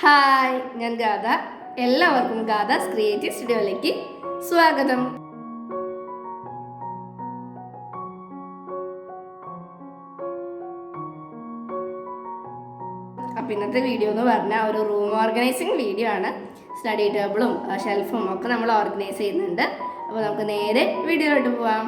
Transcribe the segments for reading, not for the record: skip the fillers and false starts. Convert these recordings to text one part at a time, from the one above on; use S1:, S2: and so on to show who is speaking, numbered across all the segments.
S1: Hi, ഞാൻ ഗാഥ. എല്ലാവർക്കും ഗാഥാസ് creative സ്റ്റുഡിയോയിലേക്ക് സ്വാഗതം. അപ്പം ഇന്നത്തെ വീഡിയോ എന്ന് പറഞ്ഞാൽ ഒരു റൂം ഓർഗനൈസിങ് വീഡിയോ ആണ്. സ്റ്റഡി ടേബിളും ഷെൽഫും ഒക്കെ നമ്മൾ ഓർഗനൈസ് ചെയ്യുന്നുണ്ട്. അപ്പോൾ നമുക്ക് നേരെ വീഡിയോയിലോട്ട് പോവാം.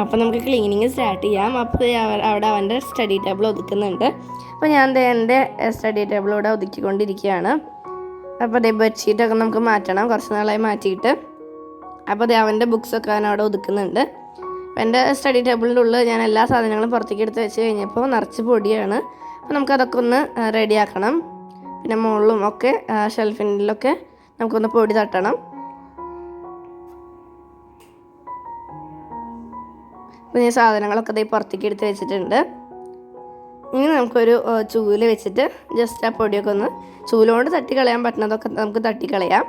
S1: അപ്പോൾ നമുക്ക് ക്ലീനിങ് സ്റ്റാർട്ട് ചെയ്യാം. അപ്പോൾ അവിടെ അവൻ്റെ സ്റ്റഡി ടേബിൾ ഒതുക്കുന്നുണ്ട്. അപ്പോൾ ഞാൻ എൻ്റെ സ്റ്റഡി ടേബിൾ ഇവിടെ ഒതുക്കിക്കൊണ്ടിരിക്കുകയാണ്. അപ്പോൾ അതേ ബെഡ്ഷീറ്റൊക്കെ നമുക്ക് മാറ്റണം, കുറച്ച് നാളായി മാറ്റിയിട്ട്. അപ്പോൾ അതേ അവൻ്റെ ബുക്സൊക്കെ അവൻ അവിടെ ഒതുക്കുന്നുണ്ട്. അപ്പോൾ എൻ്റെ സ്റ്റഡി ടേബിളിൻ്റെ ഉള്ളിൽ ഞാൻ എല്ലാ സാധനങ്ങളും പുറത്തേക്ക് എടുത്ത് വെച്ച് കഴിഞ്ഞപ്പോൾ നിറച്ച് പൊടിയാണ്. അപ്പോൾ നമുക്കതൊക്കെ ഒന്ന് റെഡിയാക്കണം. പിന്നെ മുകളിലും ഒക്കെ ഷെൽഫിലൊക്കെ നമുക്കൊന്ന് പൊടി തട്ടണം. അപ്പോൾ ഞാൻ സാധനങ്ങളൊക്കെ അതേ പുറത്തേക്ക് എടുത്ത് വെച്ചിട്ടുണ്ട്. ഇനി നമുക്കൊരു ചൂല് വെച്ചിട്ട് ജസ്റ്റ് ആ പൊടിയൊക്കെ ഒന്ന് ചൂലുകൊണ്ട് തട്ടിക്കളയാൻ പറ്റുന്നതൊക്കെ നമുക്ക് തട്ടിക്കളയാം.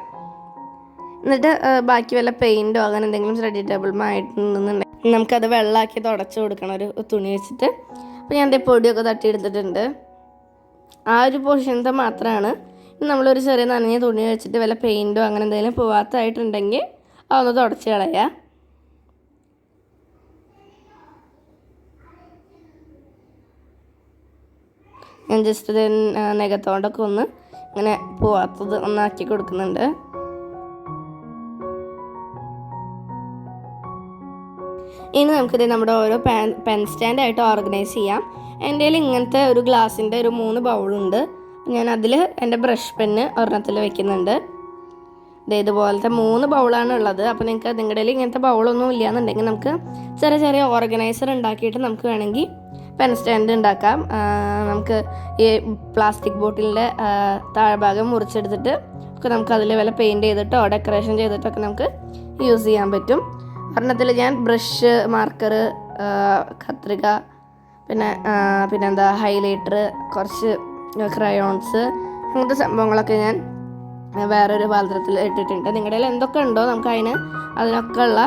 S1: എന്നിട്ട് ബാക്കി വല്ല പെയിൻറ്റോ അങ്ങനെ എന്തെങ്കിലും സ്റ്റഡി ടേബിളുമായിട്ടുണ്ടെന്നുണ്ടെങ്കിൽ നമുക്കത് വെള്ളമാക്കി തുടച്ച് കൊടുക്കണം ഒരു തുണി വെച്ചിട്ട്. അപ്പോൾ ഞാൻ അതേ പൊടിയൊക്കെ തട്ടിയെടുത്തിട്ടുണ്ട്. ആ ഒരു പോർഷനത്തെ മാത്രമാണ്. നമ്മളൊരു ചെറിയ നനഞ്ഞ തുണി വെച്ചിട്ട് വല്ല പെയിൻറ്റോ അങ്ങനെ എന്തെങ്കിലും പോവാത്തതായിട്ടുണ്ടെങ്കിൽ അതൊന്ന് തുടച്ച് കളയാം. ഞാൻ ജസ്റ്റ് ഇത് നഖത്തോണ്ടൊക്കെ ഒന്ന് ഇങ്ങനെ പോവാത്തത് ഒന്നാക്കി കൊടുക്കുന്നുണ്ട്. ഇനി നമുക്കിത് നമ്മുടെ ഓരോ പെൻ സ്റ്റാൻഡായിട്ട് ഓർഗനൈസ് ചെയ്യാം. എൻ്റെ കയ്യിൽ ഇങ്ങനത്തെ ഒരു ഗ്ലാസിൻ്റെ ഒരു 3 ബൗളുണ്ട്. ഞാൻ അതിൽ എൻ്റെ ബ്രഷ് പെന്ന് ഒരെണ്ണത്തിൽ വെക്കുന്നുണ്ട്. ഇതുപോലത്തെ 3 ബൗളാണ് ഉള്ളത്. അപ്പോൾ നിങ്ങൾക്ക് നിങ്ങളുടെ കയ്യിൽ ഇങ്ങനത്തെ ബൗളൊന്നും ഇല്ലയെന്നുണ്ടെങ്കിൽ നമുക്ക് ചെറിയ ചെറിയ ഓർഗനൈസർ ഉണ്ടാക്കിയിട്ട് നമുക്ക് വേണമെങ്കിൽ പെൻ സ്റ്റാൻഡ് ഉണ്ടാക്കാം. നമുക്ക് ഈ പ്ലാസ്റ്റിക് ബോട്ടിലിൻ്റെ താഴ്ഭാഗം മുറിച്ചെടുത്തിട്ട് ഒക്കെ നമുക്ക് അതിൽ വല്ല പെയിൻറ്റ് ചെയ്തിട്ടോ ഡെക്കറേഷൻ ചെയ്തിട്ടൊക്കെ നമുക്ക് യൂസ് ചെയ്യാൻ പറ്റും. ഒരെണ്ണത്തിൽ ഞാൻ ബ്രഷ്, മാർക്കർ, കത്രിക, പിന്നെന്താ ഹൈലൈറ്റർ, കുറച്ച് ക്രയോൺസ്, അങ്ങനത്തെ സംഭവങ്ങളൊക്കെ ഞാൻ വേറൊരു പാത്രത്തിൽ ഇട്ടിട്ടുണ്ട്. നിങ്ങളുടെ കയ്യിൽ എന്തൊക്കെ ഉണ്ടോ നമുക്ക് അതിനൊക്കെ ഉള്ള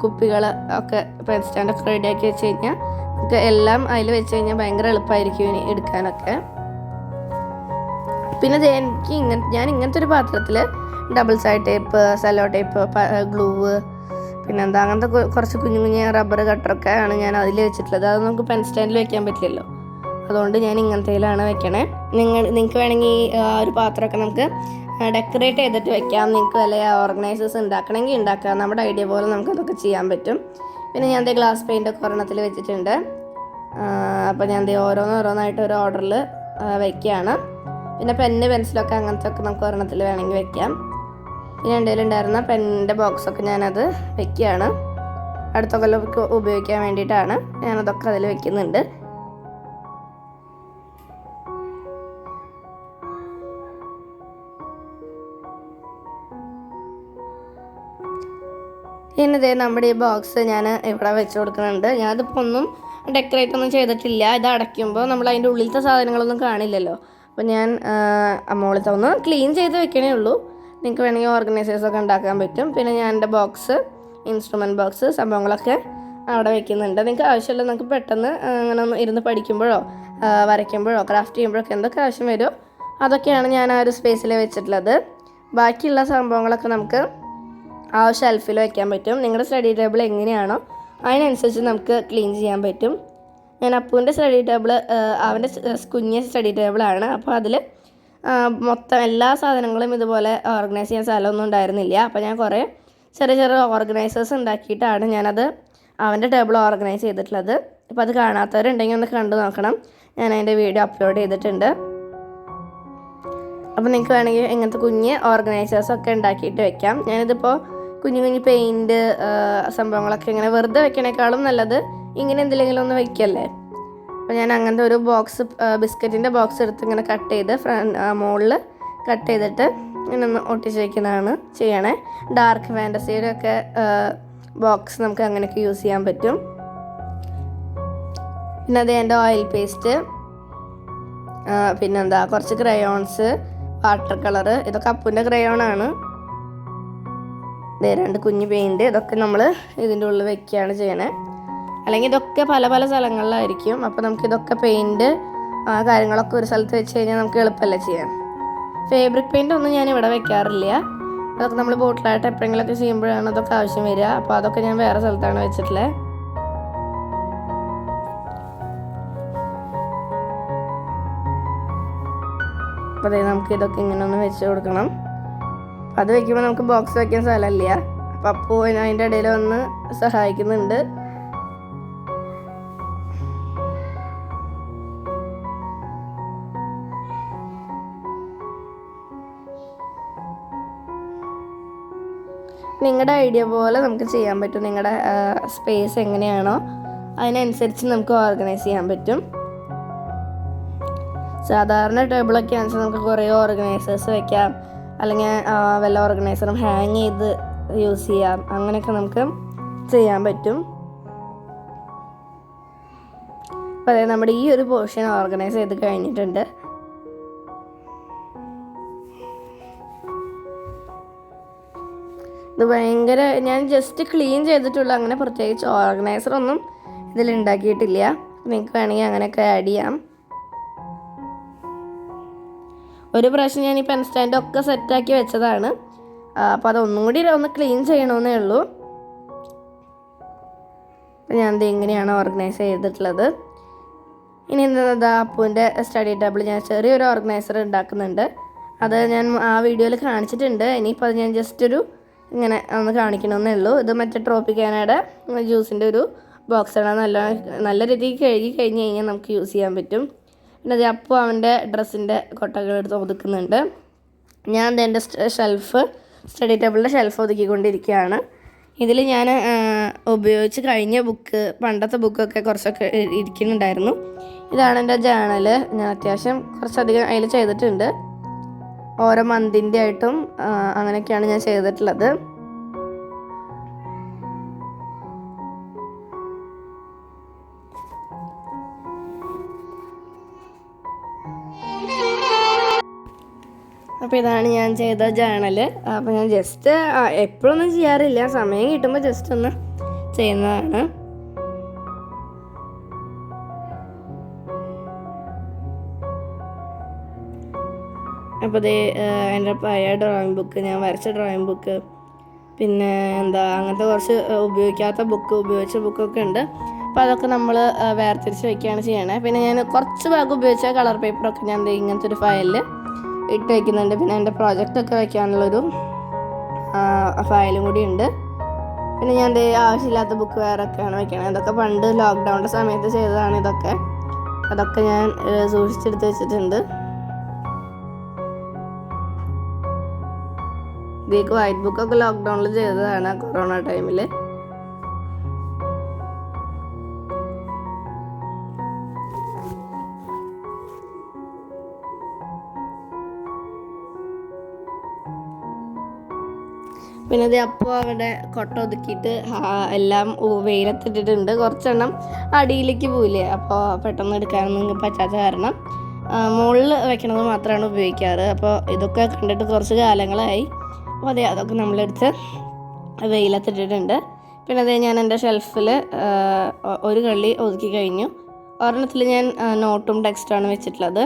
S1: കുപ്പികൾ ഒക്കെ പെൻ സ്റ്റാൻഡൊക്കെ റെഡിയാക്കി വെച്ച് കഴിഞ്ഞാൽ നമുക്ക് എല്ലാം അതിൽ വെച്ച് കഴിഞ്ഞാൽ ഭയങ്കര എളുപ്പമായിരിക്കും എടുക്കാനൊക്കെ. പിന്നെ ഞാൻ ഇങ്ങനത്തെ ഒരു പാത്രത്തിൽ double side tape, sellotape, glue, പിന്നെന്താ അങ്ങനത്തെ കുറച്ച് കുഞ്ഞു കുഞ്ഞു റബ്ബർ കട്ടറൊക്കെ ആണ് ഞാൻ അതിൽ വെച്ചിട്ടുള്ളത്. അത് നമുക്ക് പെൻ സ്റ്റാൻഡിൽ വെക്കാൻ പറ്റില്ലല്ലോ, അതുകൊണ്ട് ഞാൻ ഇങ്ങനത്തേലാണ് വെക്കണേ. നിങ്ങൾക്ക് വേണമെങ്കിൽ ആ ഒരു പാത്രമൊക്കെ നമുക്ക് ഡെക്കറേറ്റ് ചെയ്തിട്ട് വെക്കാം. നിങ്ങൾക്ക് വല്ല ഓർഗനൈസേഴ്സ് ഉണ്ടാക്കണമെങ്കിൽ ഉണ്ടാക്കാം. നമ്മുടെ ഐഡിയ പോലെ നമുക്കതൊക്കെ ചെയ്യാൻ പറ്റും. പിന്നെ ഞാൻ ഗ്ലാസ് പെയിൻ്റൊക്കെ ഒരെണ്ണത്തിൽ വെച്ചിട്ടുണ്ട്. അപ്പോൾ ഞാൻ ഓരോന്നായിട്ട് ഒരു ഓർഡറിൽ വയ്ക്കുകയാണ്. പിന്നെ പെന്ന്, പെൻസിലൊക്കെ അങ്ങനത്തെ ഒക്കെ നമുക്ക് ഒരെണ്ണത്തിൽ വേണമെങ്കിൽ വെക്കാം. പിന്നെ എൻ്റെ കയ്യിലുണ്ടായിരുന്ന പെന്നിൻ്റെ ബോക്സൊക്കെ ഞാനത് വെക്കുകയാണ്. അടുത്ത കൊല്ലമൊക്കെ ഉപയോഗിക്കാൻ വേണ്ടിയിട്ടാണ് ഞാനതൊക്കെ അതിൽ വെക്കുന്നുണ്ട്. പിന്നെ നമ്മുടെ ഈ ബോക്സ് ഞാൻ ഇവിടെ വെച്ച് കൊടുക്കുന്നുണ്ട്. ഞാനിതിപ്പോൾ ഒന്നും ഡെക്കറേറ്റ് ഒന്നും ചെയ്തിട്ടില്ല. ഇത് അടയ്ക്കുമ്പോൾ നമ്മൾ അതിൻ്റെ ഉള്ളിലത്തെ സാധനങ്ങളൊന്നും കാണില്ലല്ലോ. അപ്പോൾ ഞാൻ മുകളിലത്തെ ഒന്ന് ക്ലീൻ ചെയ്ത് വെക്കണേ ഉള്ളൂ. നിങ്ങൾക്ക് വേണമെങ്കിൽ ഓർഗനൈസേഴ്സൊക്കെ ഉണ്ടാക്കാൻ പറ്റും. പിന്നെ ഞാൻ എൻ്റെ ബോക്സ്, ഇൻസ്ട്രുമെൻറ്റ് ബോക്സ്, സംഭവങ്ങളൊക്കെ അവിടെ വെക്കുന്നുണ്ട്. നിങ്ങൾക്ക് ആവശ്യമുള്ള നിങ്ങൾക്ക് പെട്ടെന്ന് അങ്ങനെ ഒന്ന് ഇരുന്ന് പഠിക്കുമ്പോഴോ വരയ്ക്കുമ്പോഴോ ക്രാഫ്റ്റ് ചെയ്യുമ്പോഴൊക്കെ എന്തൊക്കെ ആവശ്യം വരുമോ അതൊക്കെയാണ് ഞാൻ ആ ഒരു സ്പേസിൽ വെച്ചിട്ടുള്ളത്. ബാക്കിയുള്ള സംഭവങ്ങളൊക്കെ നമുക്ക് ആ ഷെൽഫിൽ വയ്ക്കാൻ പറ്റും. നിങ്ങളുടെ സ്റ്റഡി ടേബിൾ എങ്ങനെയാണോ അതിനനുസരിച്ച് നമുക്ക് ക്ലീൻ ചെയ്യാൻ പറ്റും. ഞാൻ അപ്പുവിൻ്റെ സ്റ്റഡി ടേബിൾ അവൻ്റെ കുഞ്ഞ് സ്റ്റഡി ടേബിളാണ്. അപ്പോൾ അതിൽ മൊത്തം എല്ലാ സാധനങ്ങളും ഇതുപോലെ ഓർഗനൈസ് ചെയ്യാൻ സ്ഥലമൊന്നും ഉണ്ടായിരുന്നില്ല. അപ്പോൾ ഞാൻ കുറേ ചെറിയ ചെറിയ ഓർഗനൈസേഴ്സ് ഉണ്ടാക്കിയിട്ടാണ് ഞാനത് അവൻ്റെ ടേബിൾ ഓർഗനൈസ് ചെയ്തിട്ടുള്ളത്. അപ്പോൾ അത് കാണാത്തവരുണ്ടെങ്കിൽ ഒന്ന് കണ്ടു നോക്കണം. ഞാൻ അതിൻ്റെ വീഡിയോ അപ്ലോഡ് ചെയ്തിട്ടുണ്ട്. അപ്പോൾ നിങ്ങൾക്ക് വേണമെങ്കിൽ ഇങ്ങനത്തെ കുഞ്ഞ് ഓർഗനൈസേഴ്സൊക്കെ ഉണ്ടാക്കിയിട്ട് വെക്കാം. ഞാനിതിപ്പോൾ കുഞ്ഞു കുഞ്ഞു പെയിൻറ്റ് സംഭവങ്ങളൊക്കെ ഇങ്ങനെ വെറുതെ വെക്കണേക്കാളും നല്ലത് ഇങ്ങനെ എന്തെങ്കിലും ഒന്ന് വയ്ക്കല്ലേ. അപ്പോൾ ഞാൻ അങ്ങനത്തെ ഒരു ബോക്സ് ബിസ്ക്കറ്റിൻ്റെ ബോക്സ് എടുത്ത് ഇങ്ങനെ കട്ട് ചെയ്ത് മുകളിൽ കട്ട് ചെയ്തിട്ട് ഇങ്ങനെ ഒന്ന് ഒട്ടിച്ച് വയ്ക്കുന്നതാണ് ചെയ്യണേ. ഡാർക്ക് ഫാൻറ്റസിയുടെ ഒക്കെ ബോക്സ് നമുക്ക് അങ്ങനെയൊക്കെ യൂസ് ചെയ്യാൻ പറ്റും. പിന്നെ അത് എൻ്റെ ഓയിൽ പേസ്റ്റ്, പിന്നെന്താ കുറച്ച് ക്രയോൺസ്, വാട്ടർ കളറ്, ഇതൊക്കെ അപ്പുവിൻ്റെ ക്രയോണാണ്. രണ്ട് കുഞ്ഞ് പെയിൻറ്റ്, ഇതൊക്കെ നമ്മൾ ഇതിൻ്റെ ഉള്ളിൽ വെക്കുകയാണ് ചെയ്യണേ. അല്ലെങ്കിൽ ഇതൊക്കെ പല പല സ്ഥലങ്ങളിലായിരിക്കും. അപ്പോൾ നമുക്കിതൊക്കെ പെയിൻറ്റ് കാര്യങ്ങളൊക്കെ ഒരു സ്ഥലത്ത് വെച്ച് കഴിഞ്ഞാൽ നമുക്ക് എളുപ്പമല്ലേ ചെയ്യാൻ. ഫേബ്രിക് പെയിൻ്റ് ഒന്നും ഞാൻ ഇവിടെ വെക്കാറില്ല. അതൊക്കെ നമ്മൾ ബോട്ടിലായിട്ട് എപ്പോഴെങ്കിലുമൊക്കെ ചെയ്യുമ്പോഴാണ് അതൊക്കെ ആവശ്യം വരിക. അപ്പോൾ അതൊക്കെ ഞാൻ വേറെ സ്ഥലത്താണ് വെച്ചിട്ടുള്ളത്. അപ്പോൾ അതായത് നമുക്ക് ഇതൊക്കെ ഇങ്ങനെ ഒന്ന് വെച്ച് കൊടുക്കണം. അത് വെക്കുമ്പോൾ നമുക്ക് ബോക്സ് വയ്ക്കാൻ സ്ഥലമില്ല. അപ്പോൾ അപ്പൂ അതിൻ്റെ ഇടയിൽ വന്ന് സഹായിക്കുന്നുണ്ട്. നിങ്ങളുടെ ഐഡിയ പോലെ നമുക്ക് ചെയ്യാൻ പറ്റും. നിങ്ങളുടെ സ്പേസ് എങ്ങനെയാണോ അതിനനുസരിച്ച് നമുക്ക് ഓർഗനൈസ് ചെയ്യാൻ പറ്റും. സാധാരണ ടേബിളൊക്കെ ആണെന്ന് നമുക്ക് കുറേ ഓർഗനൈസേഴ്സ് വെക്കാം, അല്ലെങ്കിൽ വല്ല ഓർഗനൈസറും ഹാങ് ചെയ്ത് യൂസ് ചെയ്യാം. അങ്ങനെയൊക്കെ നമുക്ക് ചെയ്യാൻ പറ്റും. അപ്പോൾ അതായത് നമ്മുടെ ഈ ഒരു പോർഷൻ ഓർഗനൈസ് ചെയ്ത് കഴിഞ്ഞിട്ടുണ്ട്. ഇത് ഭയങ്കര ഞാൻ ജസ്റ്റ് ക്ലീൻ ചെയ്തിട്ടുള്ളൂ. അങ്ങനെ പ്രത്യേകിച്ച് ഓർഗനൈസറൊന്നും ഇതിലുണ്ടാക്കിയിട്ടില്ല. നിങ്ങൾക്ക് വേണമെങ്കിൽ അങ്ങനെയൊക്കെ ആഡ് ചെയ്യാം. ഒരു പ്രാവശ്യം ഞാൻ ഈ പെൻ സ്റ്റാൻഡൊക്കെ സെറ്റാക്കി വെച്ചതാണ്. അപ്പോൾ അതൊന്നും കൂടി ഒന്ന് ക്ലീൻ ചെയ്യണമെന്നേ ഉള്ളൂ. അപ്പോൾ ഞാനത് എങ്ങനെയാണ് ഓർഗനൈസ് ചെയ്തിട്ടുള്ളത്. ഇനി എന്താ അപ്പുവിൻ്റെ സ്റ്റഡി ടേബിൾ ഞാൻ ചെറിയൊരു ഓർഗനൈസർ ഉണ്ടാക്കുന്നുണ്ട്. അത് ഞാൻ ആ വീഡിയോയിൽ കാണിച്ചിട്ടുണ്ട്. ഇനിയിപ്പോൾ അത് ഞാൻ ജസ്റ്റ് ഒരു ഇങ്ങനെ ഒന്ന് കാണിക്കണമെന്നേ ഉള്ളൂ. ഇത് മറ്റേ ട്രോപ്പിക്കാനയുടെ ജ്യൂസിൻ്റെ ഒരു ബോക്സാണ്. നല്ല രീതിയിൽ കഴുകി കഴിഞ്ഞ് കഴിഞ്ഞാൽ നമുക്ക് യൂസ് ചെയ്യാൻ പറ്റും. പിന്നെ അത് അപ്പോൾ അവൻ്റെ ഡ്രസ്സിൻ്റെ കൊട്ടകൾ എടുത്ത് ഒതുക്കുന്നുണ്ട്. ഞാൻ എൻ്റെ സ്റ്റഡി ടേബിളിൻ്റെ ഷെൽഫ് ഒതുക്കിക്കൊണ്ടിരിക്കുകയാണ്. ഇതിൽ ഞാൻ ഉപയോഗിച്ച് കഴിഞ്ഞ പണ്ടത്തെ ബുക്കൊക്കെ കുറച്ചൊക്കെ ഇരിക്കുന്നുണ്ടായിരുന്നു. ഇതാണ് എൻ്റെ ജേണൽ. ഞാൻ അത്യാവശ്യം കുറച്ചധികം അതിൽ ചെയ്തിട്ടുണ്ട്. ഓരോ മന്തിൻ്റെ ആയിട്ടും അങ്ങനെയൊക്കെയാണ് ഞാൻ ചെയ്തിട്ടുള്ളത്. അപ്പോൾ ഇതാണ് ഞാൻ ചെയ്ത ജേണൽ. അപ്പോൾ ഞാൻ ജസ്റ്റ് എപ്പോഴൊന്നും ചെയ്യാറില്ല, സമയം കിട്ടുമ്പോൾ ജസ്റ്റ് ഒന്ന് ചെയ്യുന്നതാണ്. അപ്പോൾ ഇത് എൻ്റെ പഴയ ഡ്രോയിങ് ബുക്ക്, ഞാൻ വരച്ച ഡ്രോയിങ് ബുക്ക്, പിന്നെ അങ്ങനത്തെ കുറച്ച് ഉപയോഗിച്ച ബുക്കൊക്കെ ഉണ്ട്. അപ്പോൾ അതൊക്കെ നമ്മൾ വേർതിരിച്ച് വയ്ക്കുകയാണ് ചെയ്യണേ. പിന്നെ ഞാൻ കുറച്ച് ഭാഗം ഉപയോഗിച്ച കളർ പേപ്പറൊക്കെ ഞാൻ ഇങ്ങനത്തെ ഒരു ഫയലിൽ ഇട്ട് വയ്ക്കുന്നുണ്ട്. പിന്നെ എൻ്റെ പ്രോജക്റ്റൊക്കെ വയ്ക്കാനുള്ളൊരു ഫയലും കൂടി ഉണ്ട്. പിന്നെ ഞാൻ ആവശ്യമില്ലാത്ത ബുക്ക് വേറൊക്കെയാണ് വയ്ക്കണത്. ഇതൊക്കെ പണ്ട് ലോക്ക്ഡൗണിൻ്റെ സമയത്ത് ചെയ്തതാണ്. അതൊക്കെ ഞാൻ സൂക്ഷിച്ചെടുത്ത് വെച്ചിട്ടുണ്ട്. ഇതിലേക്ക് വൈറ്റ് ബുക്കൊക്കെ ലോക്ക്ഡൗണിൽ ചെയ്തതാണ് കൊറോണ ടൈമിൽ. പിന്നെ അത് അപ്പോൾ അവിടെ കൊട്ട ഒതുക്കിയിട്ട് എല്ലാം വെയിലത്തിട്ടിട്ടുണ്ട്. കുറച്ചെണ്ണം അടിയിലേക്ക് പോയില്ലേ, അപ്പോൾ പെട്ടെന്ന് എടുക്കാനൊന്നും പറ്റാത്ത കാരണം മുകളിൽ വെക്കണത് മാത്രമാണ് ഉപയോഗിക്കാറ്. അപ്പോൾ ഇതൊക്കെ കണ്ടിട്ട് കുറച്ച് കാലങ്ങളായി. അപ്പോൾ അതൊക്കെ നമ്മളെടുത്ത് വെയിലത്തിട്ടിട്ടുണ്ട്. പിന്നെ അതേ ഞാൻ എൻ്റെ ഷെൽഫിൽ ഒരു കള്ളി ഒതുക്കി കഴിഞ്ഞു. ഒരെണ്ണത്തിൽ ഞാൻ നോട്ടും ടെക്സ്റ്റാണ് വെച്ചിട്ടുള്ളത്.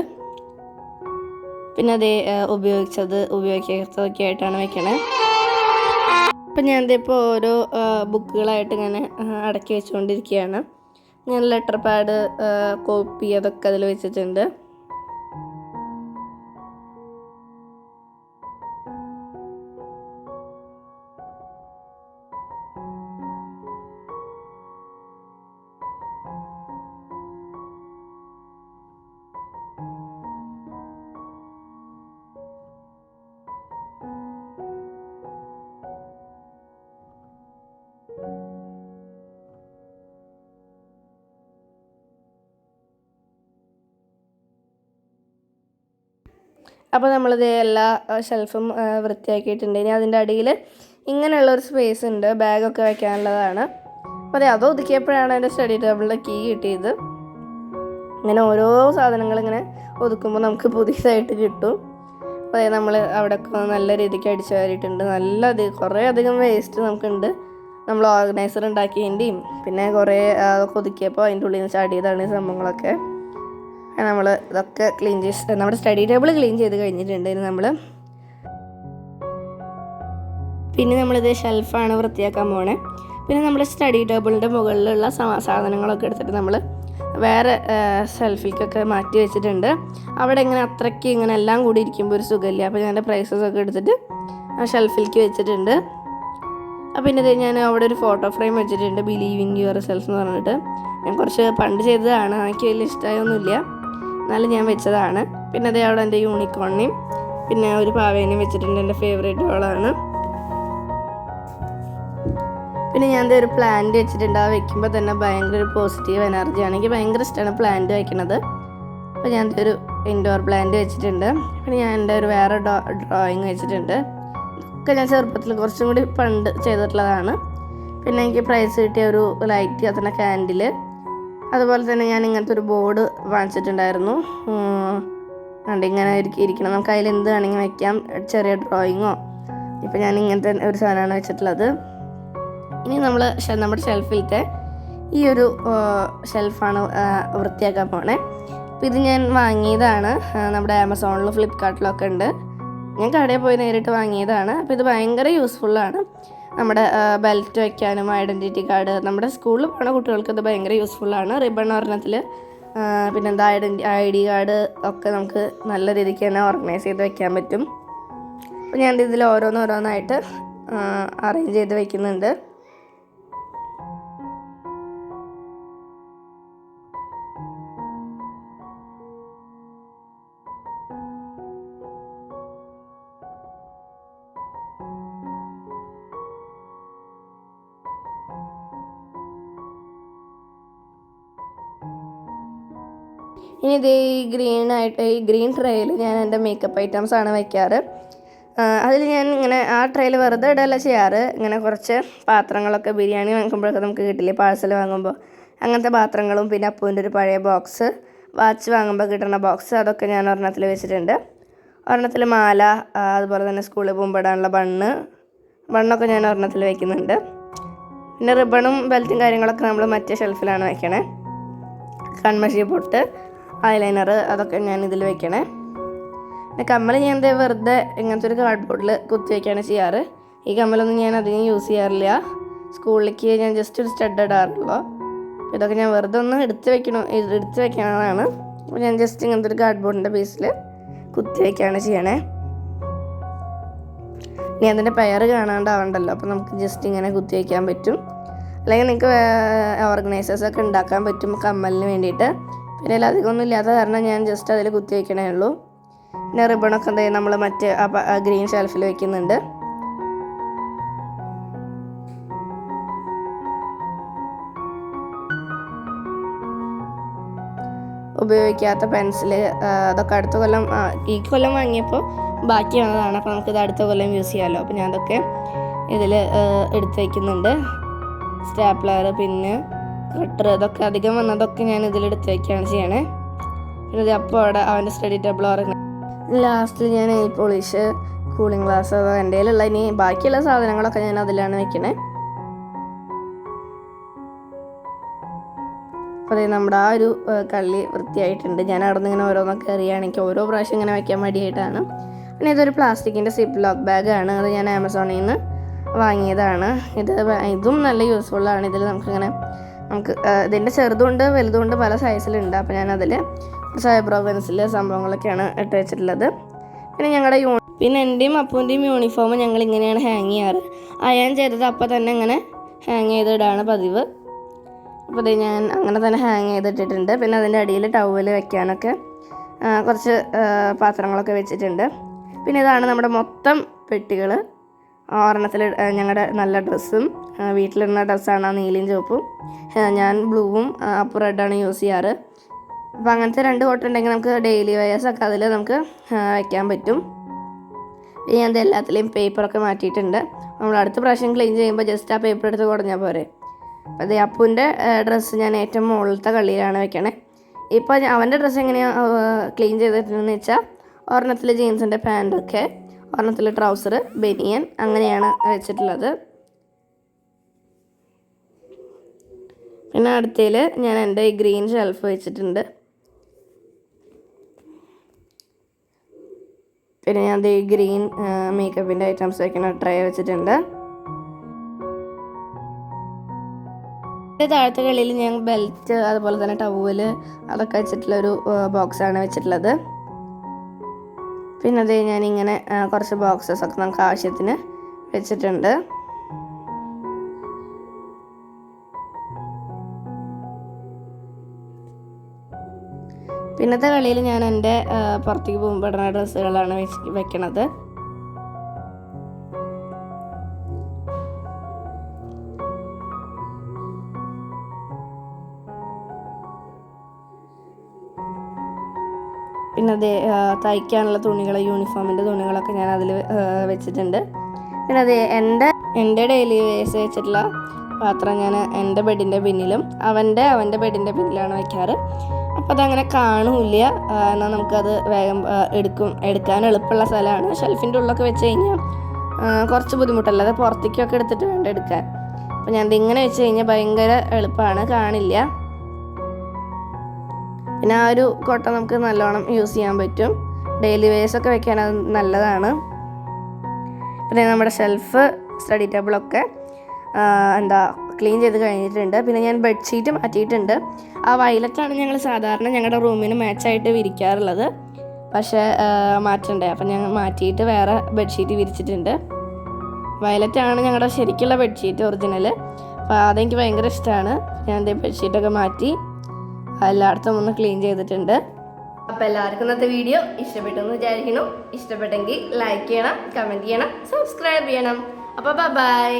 S1: പിന്നെ അതേ ഉപയോഗിക്കാത്തതൊക്കെ ആയിട്ടാണ് വെക്കണേ. അപ്പം ഞാൻ ഇതിപ്പോൾ ഓരോ ബുക്കുകളായിട്ട് ഇങ്ങനെ അടക്കി വെച്ചുകൊണ്ടിരിക്കുകയാണ്. ഞാൻ ലെറ്റർ പാഡ്, കോപ്പി അതൊക്കെ അതിൽ വെച്ചിട്ടുണ്ട്. അപ്പോൾ നമ്മളിത് എല്ലാ ഷെൽഫും വൃത്തിയാക്കിയിട്ടുണ്ട്. ഇനി അതിൻ്റെ അടിയിൽ ഇങ്ങനെയുള്ളൊരു സ്പേസ് ഉണ്ട്, ബാഗൊക്കെ വെക്കാനുള്ളതാണ്. അപ്പോൾ അത് ഒതുക്കിയപ്പോഴാണ് എൻ്റെ സ്റ്റഡി ടേബിളിൻ്റെ കീ കിട്ടിയത്. ഇങ്ങനെ ഓരോ സാധനങ്ങളിങ്ങനെ ഒതുക്കുമ്പോൾ നമുക്ക് പുതിയതായിട്ട് കിട്ടും. അപ്പോൾ നമ്മൾ അവിടെ നല്ല രീതിക്ക് അടിച്ചു വാരിയിട്ടുണ്ട്. കുറേ അധികം വേസ്റ്റ് നമുക്കുണ്ട്. നമ്മൾ ഓർഗനൈസർ ഉണ്ടാക്കിയതിൻ്റെയും പിന്നെ കുറേ ഒതുക്കിയപ്പോൾ അതിൻ്റെ ഉള്ളിൽ നിന്ന് ചാടിയതാണ് ഈ സംഭവങ്ങളൊക്കെ. നമ്മൾ ഇതൊക്കെ ക്ലീൻ ചെയ്ത് നമ്മുടെ സ്റ്റഡി ടേബിൾ ക്ലീൻ ചെയ്ത് കഴിഞ്ഞിട്ടുണ്ട്. പിന്നെ നമ്മളിത് ഷെൽഫാണ് വൃത്തിയാക്കാൻ പോണേ. പിന്നെ നമ്മുടെ സ്റ്റഡി ടേബിളിൻ്റെ മുകളിലുള്ള സാധനങ്ങളൊക്കെ എടുത്തിട്ട് നമ്മൾ വേറെ ഷെൽഫിലേക്കൊക്കെ മാറ്റി വെച്ചിട്ടുണ്ട്. അവിടെ അത്രയ്ക്ക് എല്ലാം കൂടി ഇരിക്കുമ്പോൾ ഒരു സുഖമില്ല. അപ്പോൾ ഞാൻ എൻ്റെ പ്രൈസസൊക്കെ എടുത്തിട്ട് ഷെൽഫിലേക്ക് വെച്ചിട്ടുണ്ട്. പിന്നെ ഞാൻ അവിടെ ഒരു ഫോട്ടോ ഫ്രെയിം വെച്ചിട്ടുണ്ട്, ബിലീവ് ഇൻ യുവർ സെൽഫ് എന്ന് പറഞ്ഞിട്ട്. ഞാൻ കുറച്ച് പണ്ട് ചെയ്തതാണ്, എനിക്ക് വലിയ ഇഷ്ടമായൊന്നുമില്ല, എന്നാലും ഞാൻ വെച്ചതാണ്. പിന്നെ അവിടെ എൻ്റെ യൂണിക്കോണിനെയും പിന്നെ ഒരു പാവേനെയും വെച്ചിട്ടുണ്ട്, എൻ്റെ ഫേവറേറ്റ് ഡോളാണ്. പിന്നെ ഞാൻ ഒരു പ്ലാന്റ് വെച്ചിട്ടുണ്ട്. ആ വെക്കുമ്പോൾ തന്നെ ഭയങ്കര ഒരു പോസിറ്റീവ് എനർജിയാണ്. എനിക്ക് ഭയങ്കര ഇഷ്ടമാണ് പ്ലാന്റ് വയ്ക്കുന്നത്. അപ്പോൾ ഞാൻ ഒരു ഇൻഡോർ പ്ലാന്റ് വെച്ചിട്ടുണ്ട്. പിന്നെ ഞാൻ എൻ്റെ ഒരു വേറെ ഡ്രോയിങ് വെച്ചിട്ടുണ്ട്. ഒക്കെ ഞാൻ ചെറുപ്പത്തിൽ കുറച്ചും കൂടി പണ്ട് ചെയ്തിട്ടുള്ളതാണ്. പിന്നെ എനിക്ക് പ്രൈസ് കിട്ടിയ ഒരു ലൈറ്റ് കത്തുന്ന കാൻഡിൽ, അതുപോലെ തന്നെ ഞാൻ ഇങ്ങനത്തെ ഒരു ബോർഡ് വാങ്ങിച്ചിട്ടുണ്ടായിരുന്നു. ഇങ്ങനെ ഇരിക്കണം, നമുക്ക് അതിൽ എന്ത് വേണമെങ്കിൽ വയ്ക്കാം, ചെറിയ ഡ്രോയിങ്ങോ. ഇപ്പോൾ ഞാൻ ഇങ്ങനത്തെ ഒരു സാധനമാണ് വെച്ചിട്ടുള്ളത്. ഇനി നമ്മുടെ ഷെൽഫിലത്തെ ഈ ഒരു ഷെൽഫാണ് വൃത്തിയാക്കാൻ പോണേ. അപ്പോൾ ഇത് ഞാൻ വാങ്ങിയതാണ്, നമ്മുടെ ആമസോണിലും ഫ്ലിപ്കാർട്ടിലൊക്കെ ഉണ്ട്. ഞാൻ കടയിൽ പോയി നേരിട്ട് വാങ്ങിയതാണ്. അപ്പോൾ ഇത് ഭയങ്കര യൂസ്ഫുള്ളാണ്. നമ്മുടെ ബെൽറ്റ് വയ്ക്കാനും ഐഡൻറ്റിറ്റി കാർഡ്, നമ്മുടെ സ്കൂളിൽ പോകുന്ന കുട്ടികൾക്ക് ഇത് ഭയങ്കര യൂസ്ഫുള്ളാണ്. റിബൺ ഒരെണ്ണത്തിൽ പിന്നെന്താ ID കാർഡ് ഒക്കെ നമുക്ക് നല്ല രീതിക്ക് തന്നെ ഓർഗനൈസ് ചെയ്ത് വയ്ക്കാൻ പറ്റും. അപ്പോൾ ഞാൻ ഇതിൽ ഓരോന്നായിട്ട് അറേഞ്ച് ചെയ്ത് വയ്ക്കുന്നുണ്ട്. ഇനി ഈ ഗ്രീൻ ട്രേയിൽ ഞാൻ എൻ്റെ മേക്കപ്പ് ഐറ്റംസാണ് വയ്ക്കാറ്. അതിൽ ഞാൻ ആ ട്രേയിൽ വെറുതെ ഇടല്ല ചെയ്യാറ്. കുറച്ച് പാത്രങ്ങളൊക്കെ ബിരിയാണി വാങ്ങുമ്പോഴൊക്കെ നമുക്ക് കിട്ടില്ലേ പാഴ്സൽ വാങ്ങുമ്പോൾ, അങ്ങനത്തെ പാത്രങ്ങളും പിന്നെ അപ്പൂൻ്റെ ഒരു പഴയ ബോക്സ്, വാച്ച് വാങ്ങുമ്പോൾ കിട്ടുന്ന ബോക്സ്, അതൊക്കെ ഞാൻ ഒരെണ്ണത്തിൽ വെച്ചിട്ടുണ്ട്. ഒരെണ്ണത്തിൽ മാല, അതുപോലെ തന്നെ സ്കൂളിൽ പോകുമ്പോൾ ഇടാനുള്ള ബണ്ണൊക്കെ ഞാൻ ഒരെണ്ണത്തിൽ വയ്ക്കുന്നുണ്ട്. പിന്നെ റിബണും ബെൽറ്റും കാര്യങ്ങളൊക്കെ നമ്മൾ മറ്റേ ഷെൽഫിലാണ് വയ്ക്കണേ. കൺമഷി പൊട്ട്, ഐലൈനർ, അതൊക്കെ ഞാൻ ഇതിൽ വെക്കണേ. പിന്നെ കമ്മൽ ഞാൻ വെറുതെ ഇങ്ങനത്തെ ഒരു കാർഡ്ബോർഡിൽ കുത്തി വയ്ക്കുകയാണ് ചെയ്യാറ്. ഈ കമ്മലൊന്നും ഞാൻ അധികം യൂസ് ചെയ്യാറില്ല. സ്കൂളിലേക്ക് ഞാൻ ജസ്റ്റ് ഒരു സ്റ്റഡ് ഇടാറുള്ളൂ. ഇതൊക്കെ ഞാൻ വെറുതെ ഒന്ന് എടുത്ത് വെക്കണതാണ്. അപ്പോൾ ഞാൻ ജസ്റ്റ് ഇങ്ങനത്തെ ഒരു കാർഡ്ബോർഡിൻ്റെ പീസിൽ കുത്തി വയ്ക്കുകയാണ് ചെയ്യണേ. ഇനി അതിൻ്റെ പെയർ കാണാണ്ടാവണ്ടല്ലോ, അപ്പോൾ നമുക്ക് ജസ്റ്റ് ഇങ്ങനെ കുത്തി വയ്ക്കാൻ പറ്റും. അല്ലെങ്കിൽ നിങ്ങൾക്ക് ഓർഗനൈസേഴ്സൊക്കെ ഉണ്ടാക്കാൻ പറ്റും കമ്മലിന് വേണ്ടിയിട്ട്. പിന്നെ അധികമൊന്നും ഇല്ലാത്ത കാരണം ഞാൻ ജസ്റ്റ് അതിൽ കുത്തി വയ്ക്കണേ ഉള്ളൂ. പിന്നെ റിബണൊക്കെ നമ്മൾ മറ്റ് ഗ്രീൻ ഷെൽഫിൽ വയ്ക്കുന്നുണ്ട്. ഉപയോഗിക്കാത്ത പെൻസിൽ, അതൊക്കെ അടുത്ത കൊല്ലം ഈ കൊല്ലം വാങ്ങിയപ്പോൾ ബാക്കി വന്നതാണ്. അപ്പോൾ നമുക്കിത് അടുത്ത കൊല്ലം യൂസ് ചെയ്യാമല്ലോ. അപ്പോൾ ഞാൻ അതൊക്കെ ഇതിൽ എടുത്ത് വയ്ക്കുന്നുണ്ട്. സ്റ്റാപ്ലർ, പിന്നെ കട്ടർ, ഇതൊക്കെ അധികം വന്നതൊക്കെ ഞാൻ ഇതിലെടുത്ത് വയ്ക്കുകയാണ് ചെയ്യണേ. പിന്നെ ഇത് അപ്പോൾ അവൻ്റെ സ്റ്റഡി ടേബിൾ ലാസ്റ്റിൽ ഞാൻ നെയിൽ പോളിഷ്, കൂളിംഗ് ഗ്ലാസ്, എൻ്റെ കയ്യിലുള്ള ഇനി ബാക്കിയുള്ള സാധനങ്ങളൊക്കെ ഞാൻ അതിലാണ് വയ്ക്കണേ. അപ്പോൾ അതേ നമ്മുടെ ആ ഒരു കള്ളി വൃത്തിയായിട്ടുണ്ട്. ഞാൻ അവിടെ നിന്ന് ഇങ്ങനെ ഓരോന്നൊക്കെ എറിയുകയാണെങ്കിൽ ഓരോ പ്രാവശ്യം ഇങ്ങനെ വയ്ക്കാൻ മടിയായിട്ടാണ്. പിന്നെ ഇതൊരു പ്ലാസ്റ്റിക്കിൻ്റെ സിപ്പ് ലോക്ക് ബാഗാണ്. അത് ഞാൻ ആമസോണിൽ നിന്ന് വാങ്ങിയതാണ്. ഇതും നല്ല യൂസ്ഫുള്ളാണ്. ഇതിൽ നമുക്ക് ഇതിൻ്റെ ചെറുതുണ്ട് വലുതുണ്ട് പല സൈസിലുണ്ട്. അപ്പോൾ ഞാനതിൽ കുറച്ച് ഐബ്രോ പെൻസിൽ സംഭവങ്ങളൊക്കെയാണ് ഇട്ട് വെച്ചിട്ടുള്ളത്. പിന്നെ എൻ്റെയും അപ്പൂൻ്റെയും യൂണിഫോം ഞങ്ങൾ ഇങ്ങനെയാണ് ഹാങ് ചെയ്യാറ്. അയൺ ചെയ്തത് അപ്പം തന്നെ ഇങ്ങനെ ഹാങ് ചെയ്തിടാണ് പതിവ്. അപ്പോൾ ഇത് ഞാൻ അങ്ങനെ തന്നെ ഹാങ് ചെയ്തിട്ടിട്ടുണ്ട്. പിന്നെ അതിൻ്റെ അടിയിൽ ടവൽ വെക്കാനൊക്കെ കുറച്ച് പാത്രങ്ങളൊക്കെ വെച്ചിട്ടുണ്ട്. പിന്നെ ഇതാണ് നമ്മുടെ മൊത്തം പെട്ടികൾ. ഒരെണ്ണത്തിൽ ഞങ്ങളുടെ നല്ല ഡ്രസ്സും വീട്ടിലിടുന്ന ഡ്രസ്സാണ് ആ നീലയും ചുവപ്പും. ഞാൻ ബ്ലൂവും അപ്പോൾ റെഡാണ് യൂസ് ചെയ്യാറ്. അപ്പോൾ അങ്ങനത്തെ 2 കോട്ട് ഉണ്ടെങ്കിൽ നമുക്ക് ഡെയിലി വെയേഴ്സൊക്കെ അതിൽ നമുക്ക് വയ്ക്കാൻ പറ്റും. ഞാൻ എല്ലാത്തിലെയും പേപ്പറൊക്കെ മാറ്റിയിട്ടുണ്ട്. നമ്മൾ അടുത്ത പ്രാവശ്യം ക്ലീൻ ചെയ്യുമ്പോൾ ജസ്റ്റ് ആ പേപ്പർ എടുത്ത് കുടഞ്ഞാൽ പോരെ. അപ്പോൾ അത് അപ്പൂൻ്റെ ഡ്രസ്സ് ഞാൻ ഏറ്റവും മുകളിലത്തെ കള്ളിയിലാണ് വെക്കണേ. ഇപ്പോൾ അവൻ്റെ ഡ്രസ്സ് എങ്ങനെയാണ് ക്ലീൻ ചെയ്തിട്ടുണ്ടെന്ന് വെച്ചാൽ ഒരെണ്ണത്തിൽ ജീൻസിൻ്റെ പാൻറ്റൊക്കെ, ഒരെണ്ണത്തിൽ ട്രൗസർ, ബനിയൻ അങ്ങനെയാണ് വെച്ചിട്ടുള്ളത്. പിന്നെ അടുത്തതിൽ ഞാൻ എൻ്റെ ഈ ഗ്രീൻ ഷെൽഫ് വെച്ചിട്ടുണ്ട്. പിന്നെ ഞാൻ ഈ ഗ്രീൻ മേക്കപ്പിൻ്റെ ഐറ്റംസ് വയ്ക്കുന്ന ട്രേ വെച്ചിട്ടുണ്ട്. താഴത്തെ കളിയിൽ ഞാൻ ബെൽറ്റ് അതുപോലെ തന്നെ ടവല് അതൊക്കെ വെച്ചിട്ടുള്ളൊരു ബോക്സാണ് വെച്ചിട്ടുള്ളത്. പിന്നെ അതേ ഞാനിങ്ങനെ കുറച്ച് ബോക്സസൊക്കെ നമുക്ക് ആവശ്യത്തിന് വെച്ചിട്ടുണ്ട്. പിന്നത്തെ കളിയിൽ ഞാൻ എൻ്റെ പുറത്തേക്ക് പോകുമ്പോൾ ഇടുന്ന ഡ്രസ്സുകളാണ് വെക്കണത്. പിന്നെ അതേ തയ്ക്കാനുള്ള തുണികൾ, യൂണിഫോമിൻ്റെ തുണികളൊക്കെ ഞാൻ അതിൽ വെച്ചിട്ടുണ്ട്. പിന്നെ അതേ എൻ്റെ ഡെയിലി വേസ് വെച്ചിട്ടുള്ള പാത്രം ഞാൻ എൻ്റെ ബെഡിൻ്റെ പിന്നിലും അവൻ്റെ ബെഡിൻ്റെ പിന്നിലാണ് വയ്ക്കാറ്. അപ്പോൾ അതങ്ങനെ കാണൂല്ല. എന്നാൽ നമുക്കത് വേഗം എടുക്കാൻ എളുപ്പമുള്ള സ്ഥലമാണ്. ഷെൽഫിൻ്റെ ഉള്ളിലൊക്കെ വെച്ച് കഴിഞ്ഞാൽ കുറച്ച് ബുദ്ധിമുട്ടല്ല. അത് പുറത്തേക്കൊക്കെ എടുത്തിട്ട് വേണ്ട എടുക്കാൻ. അപ്പോൾ ഞാൻ ഇതിങ്ങനെ വെച്ച് കഴിഞ്ഞാൽ ഭയങ്കര എളുപ്പമാണ്, കാണില്ല. പിന്നെ ആ ഒരു കൊട്ട നമുക്ക് നല്ലോണം യൂസ് ചെയ്യാൻ പറ്റും. ഡെയിലി വേഴ്സൊക്കെ വെക്കാൻ അത് നല്ലതാണ്. പിന്നെ നമ്മുടെ ഷെൽഫ്, സ്റ്റഡി ടേബിളൊക്കെ ക്ലീൻ ചെയ്ത് കഴിഞ്ഞിട്ടുണ്ട്. പിന്നെ ഞാൻ ബെഡ്ഷീറ്റ് മാറ്റിയിട്ടുണ്ട്. ആ വയലറ്റാണ് ഞങ്ങൾ സാധാരണ ഞങ്ങളുടെ റൂമിന് മാച്ചായിട്ട് വിരിക്കാറുള്ളത്. പക്ഷേ മാറ്റണ്ടേ, അപ്പം ഞങ്ങൾ മാറ്റിയിട്ട് വേറെ ബെഡ്ഷീറ്റ് വിരിച്ചിട്ടുണ്ട്. വയലറ്റാണ് ഞങ്ങളുടെ ശരിക്കുള്ള ബെഡ്ഷീറ്റ്, ഒറിജിനൽ. അപ്പോൾ അതെനിക്ക് ഭയങ്കര ഇഷ്ടമാണ്. ഞാൻ ബെഡ്ഷീറ്റൊക്കെ മാറ്റി എല്ലായിടത്തും ഒന്ന് ക്ലീൻ ചെയ്തിട്ടുണ്ട്. അപ്പോൾ എല്ലാവർക്കും ഇന്നത്തെ വീഡിയോ ഇഷ്ടപ്പെട്ടെന്ന് വിചാരിക്കുന്നു. ഇഷ്ടപ്പെട്ടെങ്കിൽ ലൈക്ക് ചെയ്യണം, കമൻറ്റ് ചെയ്യണം, സബ്സ്ക്രൈബ് ചെയ്യണം. അപ്പോൾ ബൈ.